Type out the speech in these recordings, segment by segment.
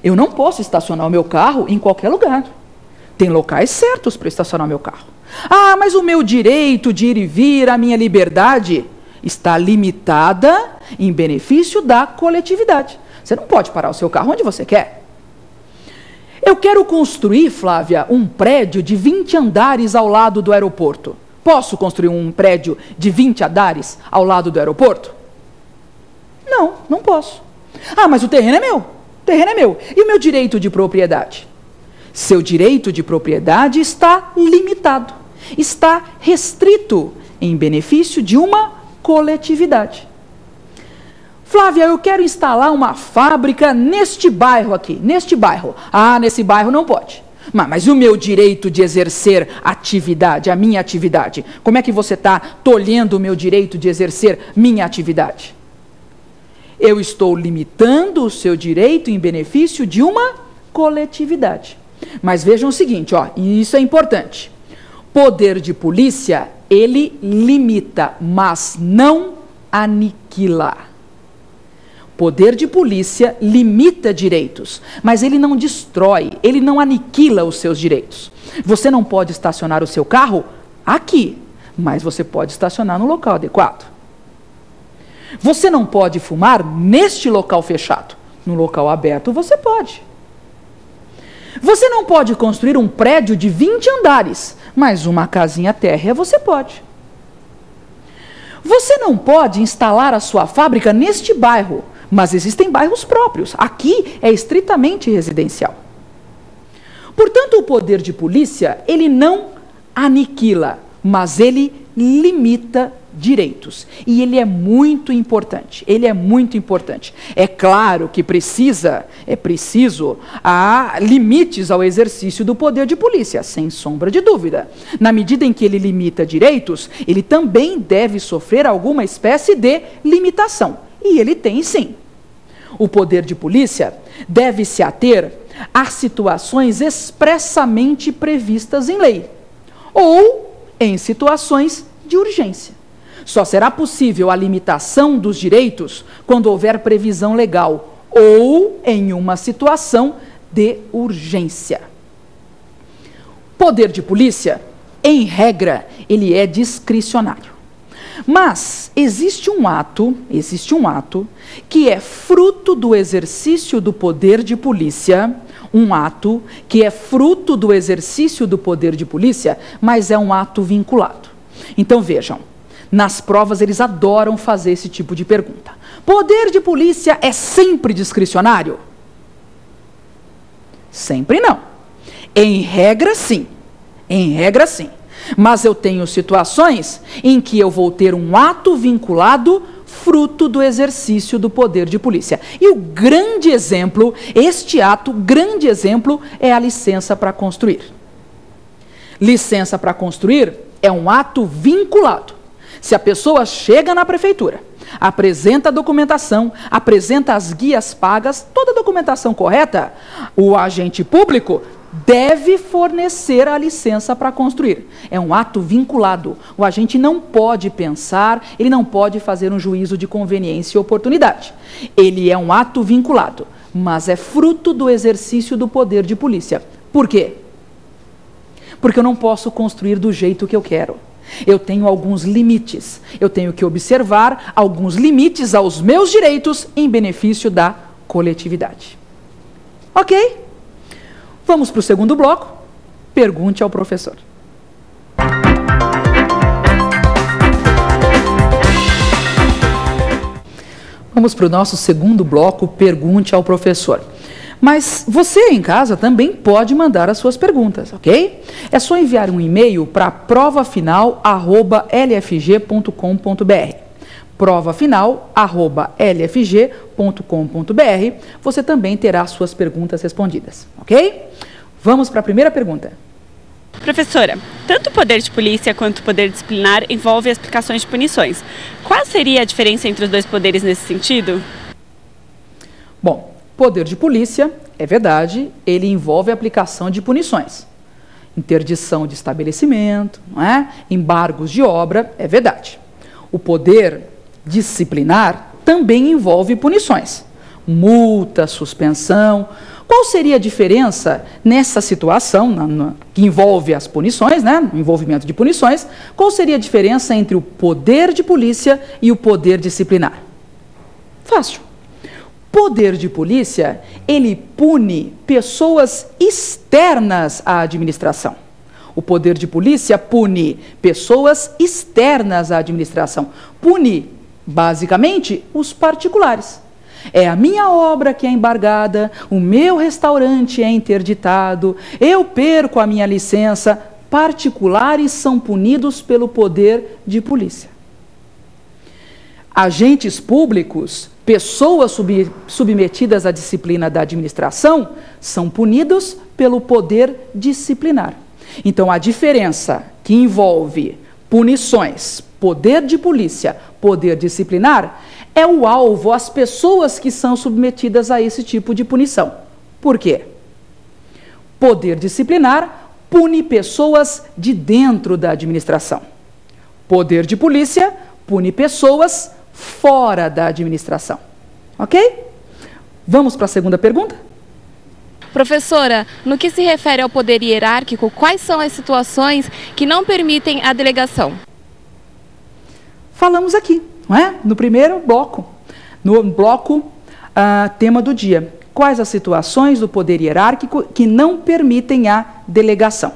Eu não posso estacionar o meu carro em qualquer lugar. Tem locais certos para estacionar o meu carro. Ah, mas o meu direito de ir e vir, a minha liberdade, está limitada em benefício da coletividade. Você não pode parar o seu carro onde você quer. Eu quero construir, Flávia, um prédio de 20 andares ao lado do aeroporto. Posso construir um prédio de 20 andares ao lado do aeroporto? Não, não posso. Ah, mas o terreno é meu. O terreno é meu. E o meu direito de propriedade? Seu direito de propriedade está limitado, está restrito em benefício de uma coletividade. Flávia, eu quero instalar uma fábrica neste bairro aqui, neste bairro. Ah, nesse bairro não pode. Mas o meu direito de exercer atividade, a minha atividade? Como é que você está tolhendo o meu direito de exercer minha atividade? Eu estou limitando o seu direito em benefício de uma coletividade. Mas vejam o seguinte, ó, e isso é importante. Poder de polícia, ele limita, mas não aniquila. Poder de polícia limita direitos, mas ele não destrói, ele não aniquila os seus direitos. Você não pode estacionar o seu carro aqui, mas você pode estacionar no local adequado. Você não pode fumar neste local fechado. No local aberto você pode. Você não pode construir um prédio de 20 andares, mas uma casinha térrea você pode. Você não pode instalar a sua fábrica neste bairro, mas existem bairros próprios. Aqui é estritamente residencial. Portanto, o poder de polícia, ele não aniquila, mas ele limita direitos. E ele é muito importante. Ele é muito importante. É claro que é preciso há limites ao exercício do poder de polícia, sem sombra de dúvida. Na medida em que ele limita direitos, ele também deve sofrer alguma espécie de limitação. E ele tem sim. O poder de polícia deve se ater a situações expressamente previstas em lei ou em situações de urgência. Só será possível a limitação dos direitos quando houver previsão legal ou em uma situação de urgência. Poder de polícia, em regra, ele é discricionário. Mas existe um ato que é fruto do exercício do poder de polícia, mas é um ato vinculado. Então vejam, nas provas eles adoram fazer esse tipo de pergunta. Poder de polícia é sempre discricionário? Sempre não. Em regra, sim. Mas eu tenho situações em que eu vou ter um ato vinculado fruto do exercício do poder de polícia. E o grande exemplo, é a licença para construir. Licença para construir é um ato vinculado. Se a pessoa chega na prefeitura, apresenta a documentação, apresenta as guias pagas, toda a documentação correta, o agente público deve fornecer a licença para construir. É um ato vinculado. O agente não pode pensar, ele não pode fazer um juízo de conveniência e oportunidade. Ele é um ato vinculado, mas é fruto do exercício do poder de polícia. Por quê? Porque eu não posso construir do jeito que eu quero. Eu tenho alguns limites. Eu tenho que observar alguns limites aos meus direitos em benefício da coletividade. Ok? Vamos para o segundo bloco. Pergunte ao professor. Vamos para o nosso segundo bloco, Pergunte ao professor. Mas você em casa também pode mandar as suas perguntas, ok? É só enviar um e-mail para provafinal@lfg.com.br. provafinal@lfg.com.br. Você também terá suas perguntas respondidas, ok? Vamos para a primeira pergunta. Professora, tanto o poder de polícia quanto o poder disciplinar envolve as aplicações de punições. Qual seria a diferença entre os dois poderes nesse sentido? Bom, poder de polícia, é verdade, ele envolve a aplicação de punições. Interdição de estabelecimento, não é? Embargos de obra, é verdade. O poder disciplinar também envolve punições. Multa, suspensão. Qual seria a diferença nessa situação, que envolve as punições, né? O envolvimento de punições, qual seria a diferença entre o poder de polícia e o poder disciplinar? Fácil. Poder de polícia, ele pune pessoas externas à administração. O poder de polícia pune pessoas externas à administração. Pune, basicamente, os particulares. É a minha obra que é embargada, o meu restaurante é interditado, eu perco a minha licença. Particulares são punidos pelo poder de polícia. Agentes públicos, pessoas submetidas à disciplina da administração, são punidos pelo poder disciplinar. Então, a diferença que envolve punições, poder de polícia, poder disciplinar, é o alvo, as pessoas que são submetidas a esse tipo de punição. Por quê? Poder disciplinar pune pessoas de dentro da administração. Poder de polícia pune pessoas fora da administração. Ok? Vamos para a segunda pergunta? Professora, no que se refere ao poder hierárquico, quais são as situações que não permitem a delegação? Falamos aqui, não é? No primeiro bloco, tema do dia. Quais as situações do poder hierárquico que não permitem a delegação?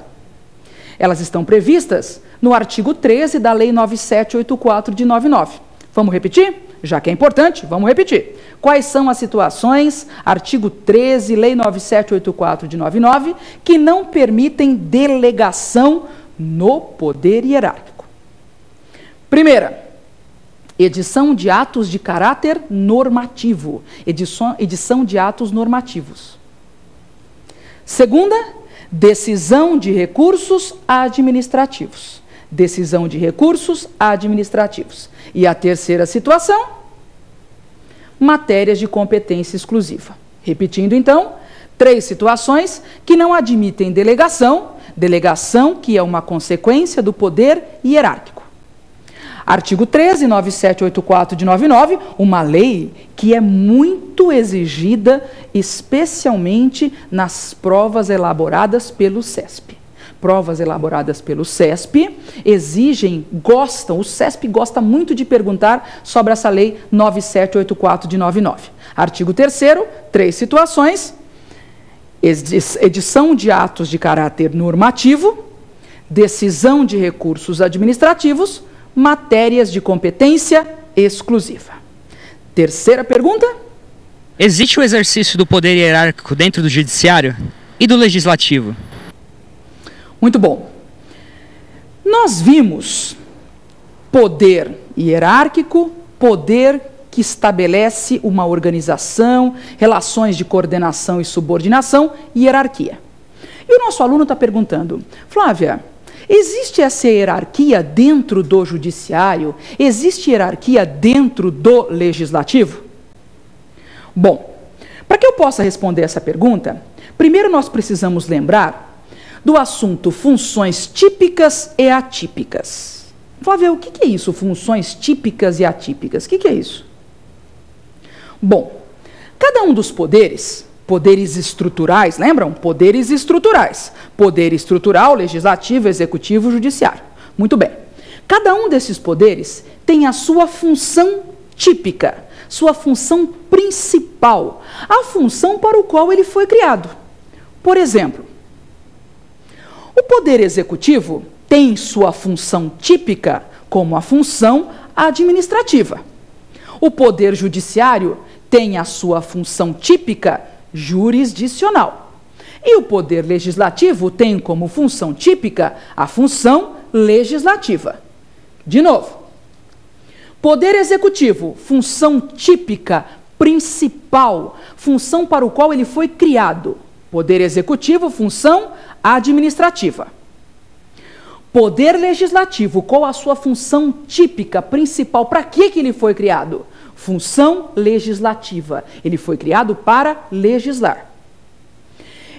Elas estão previstas no artigo 13 da Lei 9784 de 99. Vamos repetir? Já que é importante, vamos repetir. Quais são as situações, artigo 13, Lei 9784 de 99, que não permitem delegação no poder hierárquico? Primeira, edição de atos de caráter normativo. Edição de atos normativos. Segunda, decisão de recursos administrativos. Decisão de recursos administrativos. E a terceira situação, matérias de competência exclusiva. Repetindo, então, 3 situações que não admitem delegação que é uma consequência do poder hierárquico. Artigo 13, 9784 de 99, uma lei que é muito exigida, especialmente nas provas elaboradas pelo CESP. Provas elaboradas pelo CESP o CESP gosta muito de perguntar sobre essa lei 9784 de 99. Artigo 3º, 3 situações: edição de atos de caráter normativo, decisão de recursos administrativos, matérias de competência exclusiva. Terceira pergunta. Existe o exercício do poder hierárquico dentro do judiciário e do legislativo? Muito bom. Nós vimos poder hierárquico, poder que estabelece uma organização, relações de coordenação e subordinação e hierarquia. E o nosso aluno está perguntando: Flávia, existe essa hierarquia dentro do judiciário? Existe hierarquia dentro do legislativo? Bom, para que eu possa responder essa pergunta, primeiro nós precisamos lembrar do assunto funções típicas e atípicas. Flávia, o que é isso, funções típicas e atípicas? O que é isso? Bom, cada um dos poderes estruturais, lembram? Poderes estruturais. Poder estrutural, legislativo, executivo, judiciário. Muito bem. Cada um desses poderes tem a sua função típica, sua função principal, a função para o qual ele foi criado. Por exemplo, o poder executivo tem sua função típica como a função administrativa. O poder judiciário tem a sua função típica jurisdicional. E o poder legislativo tem como função típica a função legislativa. De novo, poder executivo, função típica, principal, função para o qual ele foi criado. Poder executivo, função administrativa. Poder legislativo, qual a sua função típica, principal? Para que ele foi criado? Função legislativa. Ele foi criado para legislar.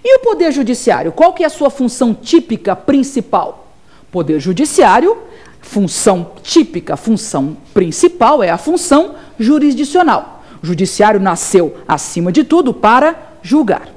E o poder judiciário, qual que é a sua função típica, principal? Poder judiciário, função típica, função principal é a função jurisdicional. O judiciário nasceu, acima de tudo, para julgar.